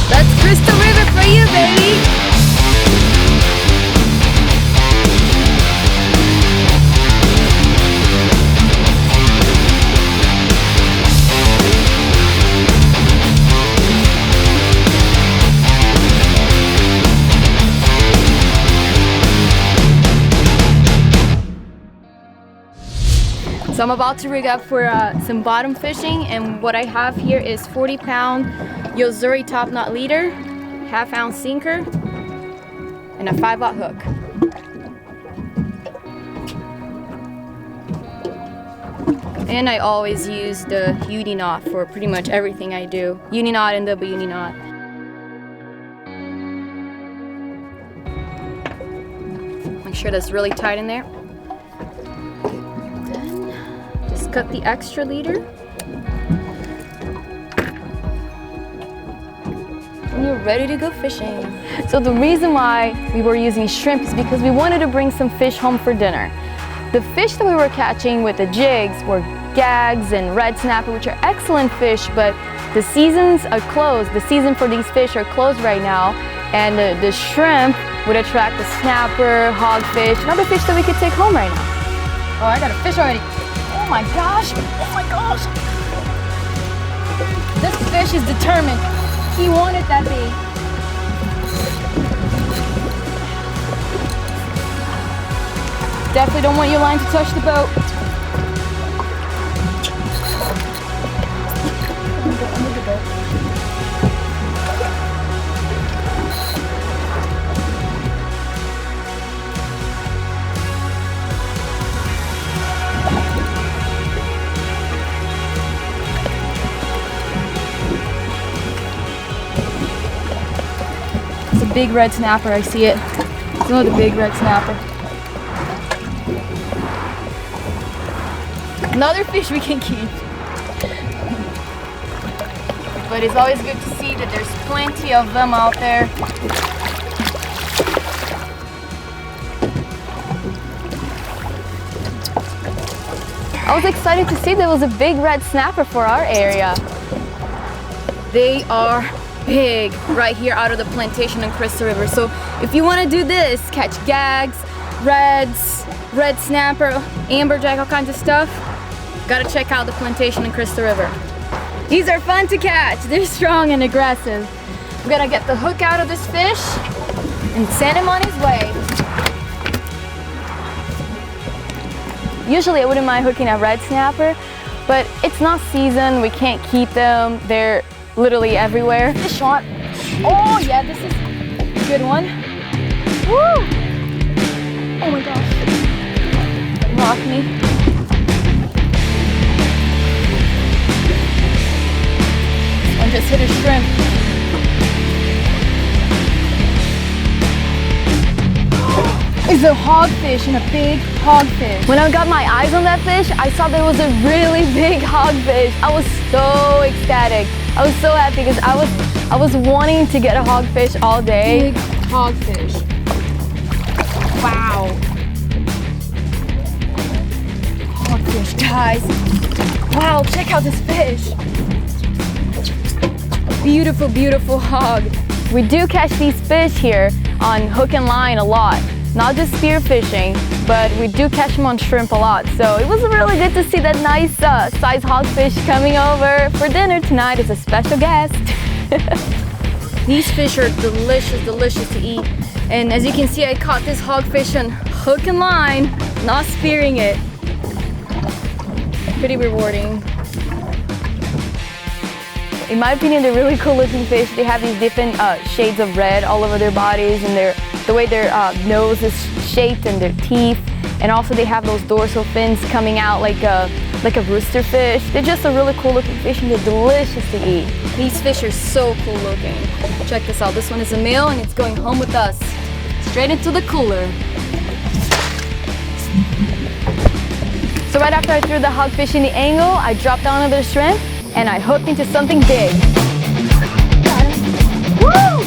That's Crystal River for you, baby! So I'm about to rig up for some bottom fishing, and what I have here is 40-pound Yozuri top knot leader, half-ounce sinker, and a 5/0 hook. And I always use the uni knot for pretty much everything I do. Uni knot and double uni knot. Make sure that's really tight in there. Cut the extra leader, and you're ready to go fishing. So the reason why we were using shrimp is because we wanted to bring some fish home for dinner. The fish that we were catching with the jigs were gags and red snapper, which are excellent fish, but the seasons are closed. The season for these fish are closed right now, and the shrimp would attract the snapper, hogfish, and other fish that we could take home right now. Oh, I got a fish already. Oh my gosh, oh my gosh. This fish is determined. He wanted that bait. Definitely don't want your line to touch the boat. Under the boat. Big red snapper, I see it. It's another big red snapper. Another fish we can keep. But it's always good to see that there's plenty of them out there. I was excited to see there was a big red snapper for our area. They are big right here out of the Plantation and Crystal River. So if you want to do this, catch gags, reds, red snapper, amberjack, all kinds of stuff, gotta check out the Plantation and Crystal River. These are fun to catch. They're strong and aggressive. I'm gonna get the hook out of this fish and send him on his way. Usually I wouldn't mind hooking a red snapper, but it's not season. We can't keep them. They're literally everywhere. This shot. Oh yeah, this is a good one. Woo! Oh my gosh. Rock me. This one just hit a shrimp. It's a hogfish and a big hogfish. When I got my eyes on that fish, I saw there was a really big hogfish. I was so ecstatic. I was so happy because I was wanting to get a hogfish all day. Big hogfish. Wow. Hogfish, guys. Wow, check out this fish. Beautiful, beautiful hog. We do catch these fish here on hook and line a lot. Not just spear fishing, but we do catch them on shrimp a lot. So it was really good to see that nice size hogfish coming over for dinner tonight as a special guest. These fish are delicious, delicious to eat. And as you can see, I caught this hogfish on hook and line, not spearing it. Pretty rewarding. In my opinion, they're really cool looking fish. They have these different shades of red all over their bodies, and the way their nose is shaped and their teeth. And also they have those dorsal fins coming out like a rooster fish. They're just a really cool looking fish, and they're delicious to eat. These fish are so cool looking. Check this out. This one is a male and it's going home with us. Straight into the cooler. So right after I threw the hogfish in the angle, I dropped down another shrimp and I hooked into something big. Woo!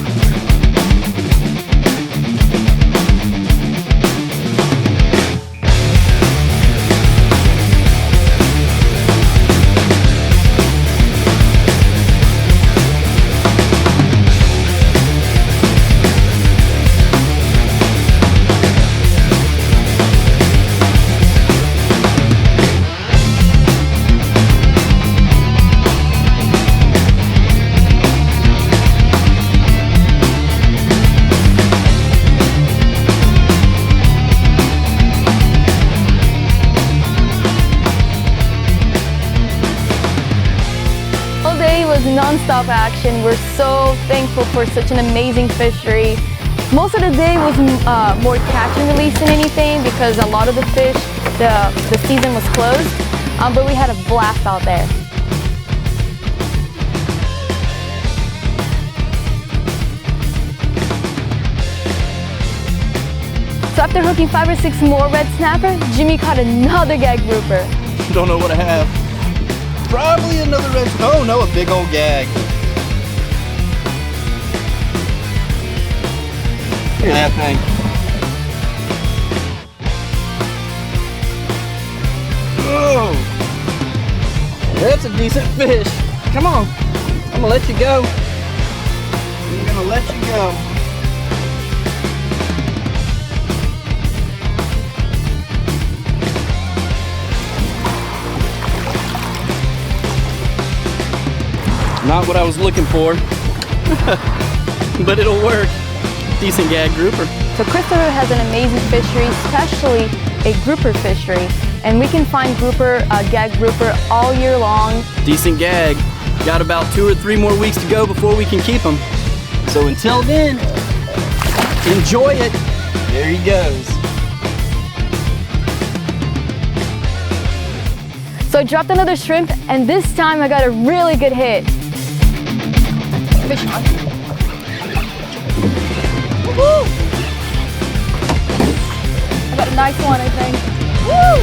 non-stop action. We're so thankful for such an amazing fishery. Most of the day was more catch and release than anything because a lot of the fish, the season was closed, but we had a blast out there. So after hooking 5 or 6 more red snapper, Jimmy caught another gag grouper. Don't know what I have. Probably another red. Oh no, a big old gag. Look at that thing. Oh, that's a decent fish. Come on, I'm gonna let you go. I'm gonna let you go. Not what I was looking for, but it'll work. Decent gag grouper. So Crystal River has an amazing fishery, especially a grouper fishery. And we can find grouper, gag grouper all year long. Decent gag. Got about 2 or 3 more weeks to go before we can keep them. So until then, enjoy it. There he goes. So I dropped another shrimp, and this time I got a really good hit. Fish on. Woo! I got a nice one, I think. Woo!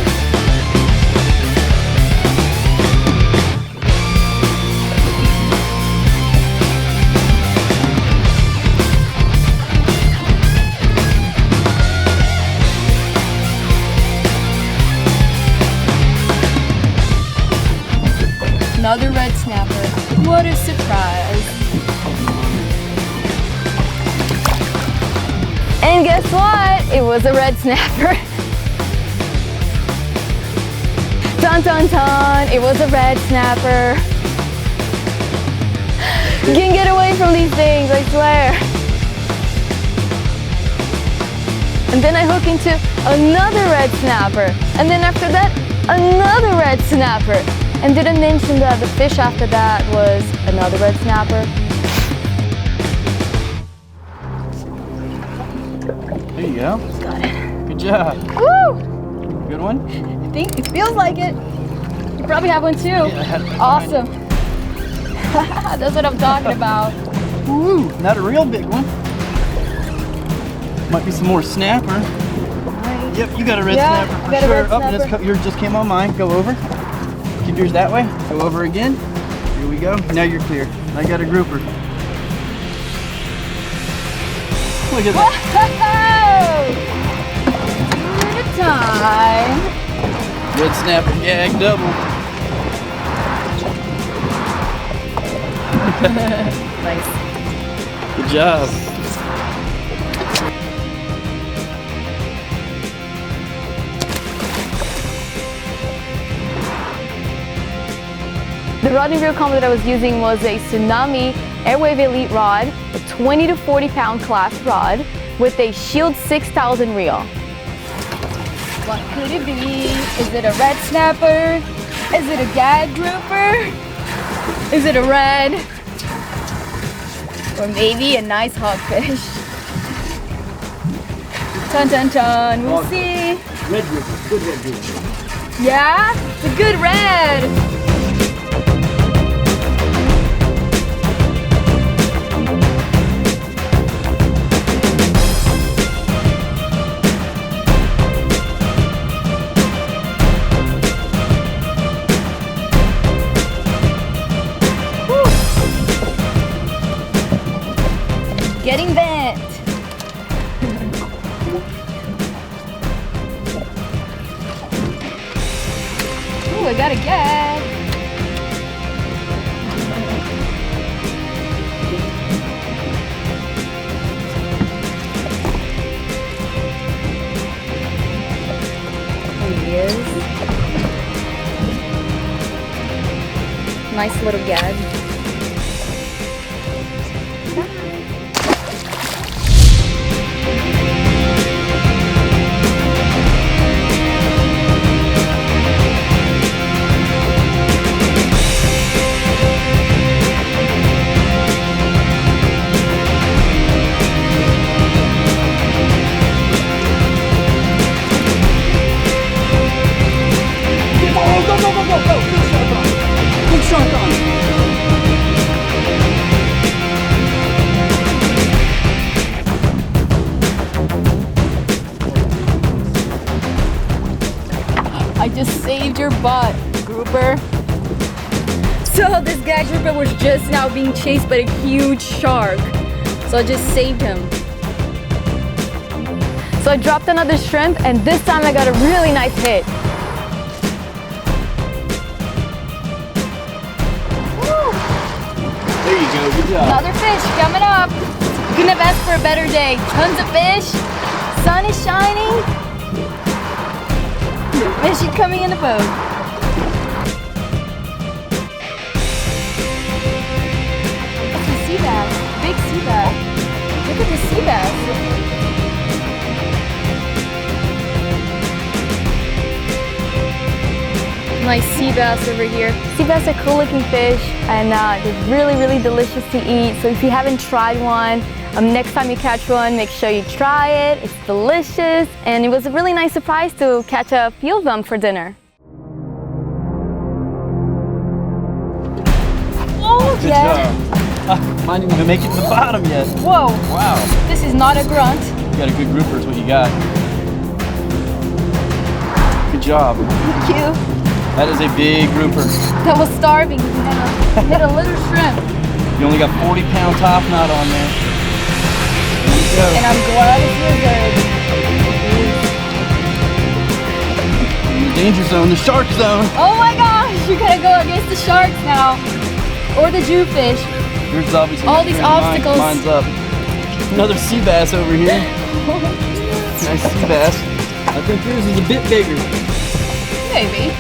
Another red snapper. What a surprise. And guess what? It was a red snapper. Dun dun dun, it was a red snapper. You can get away from these things, I swear. And then I hook into another red snapper. And then after that, another red snapper. And did I mention that the fish after that was another red snapper? There you go. Got it. Good job. Woo! Good one? I think it feels like it. You probably have one too. Yeah, awesome. That's what I'm talking about. Woo! Not a real big one. Might be some more snapper. Nice. Yep, you got a red Yeah, snapper for got a sure. red Oh, snapper. yours just came on mine. Go over. Keep yours that way. Go over again. Here we go. Now you're clear. I got a grouper. Look at that. Whoa! At a time. Red snapper gag double. Nice. Good job. The rod and reel combo that I was using was a Tsunami Airwave Elite rod, a 20 to 40 pound class rod with a Shield 6000 reel. What could it be? Is it a red snapper? Is it a gag grouper? Is it a red? Or maybe a nice hogfish? Dun dun dun, we'll see. Red grouper. Good red grouper. Yeah? It's a good red. Getting bent. Ooh, I got a gag. There he is. Nice little gag. I just saved your butt, grouper. So this gag grouper was just now being chased by a huge shark. So I just saved him. So I dropped another shrimp, and this time I got a really nice hit. Woo. There you go, good job. Another fish coming up. Couldn't have asked for a better day. Tons of fish, sun is shining. The fish are coming in the boat. That's a sea bass, big sea bass. Look at the sea bass. Nice sea bass over here. Sea bass are cool looking fish, and they're really, really delicious to eat. So if you haven't tried one, next time you catch one, make sure you try it. It's delicious, and it was a really nice surprise to catch a few of them for dinner. Oh, Good yeah. job. Mine didn't even make it to the bottom yet. Whoa. Wow. This is not a grunt. You got a good grouper is what you got. Good job. Thank you. That is a big grouper. That was starving. Hit a little shrimp. You only got 40-pound top knot on there. There you go. And I'm glad it's good. In the danger zone, the shark zone. Oh my gosh, you're gonna go against the sharks now. Or the jewfish. Yours is obviously all these obstacles. Mine's up. Another sea bass over here. Nice sea bass. I think yours is a bit bigger. Maybe.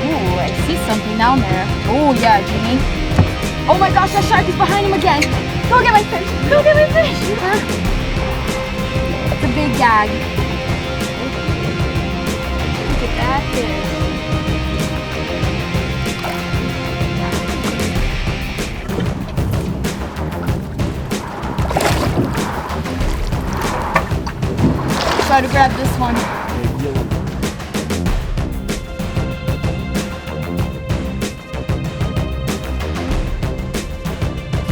Ooh, I see something down there. Oh yeah, Jimmy. Oh my gosh, that shark is behind him again. Go get my fish. Go get my fish. It's a big gag. Look at that fish. Try to grab this one.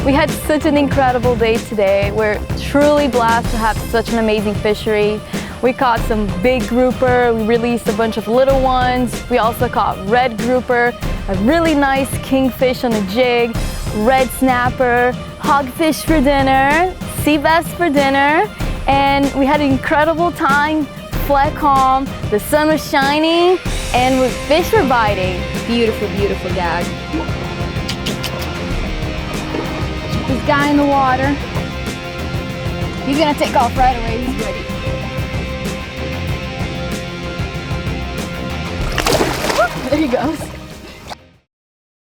We had such an incredible day today. We're truly blessed to have such an amazing fishery. We caught some big grouper, we released a bunch of little ones. We also caught red grouper, a really nice kingfish on a jig, red snapper, hogfish for dinner, sea bass for dinner, and we had an incredible time, flat calm, the sun was shining, and fish were biting. Beautiful, beautiful gag. This guy in the water. He's gonna take off right away, he's ready. There he goes.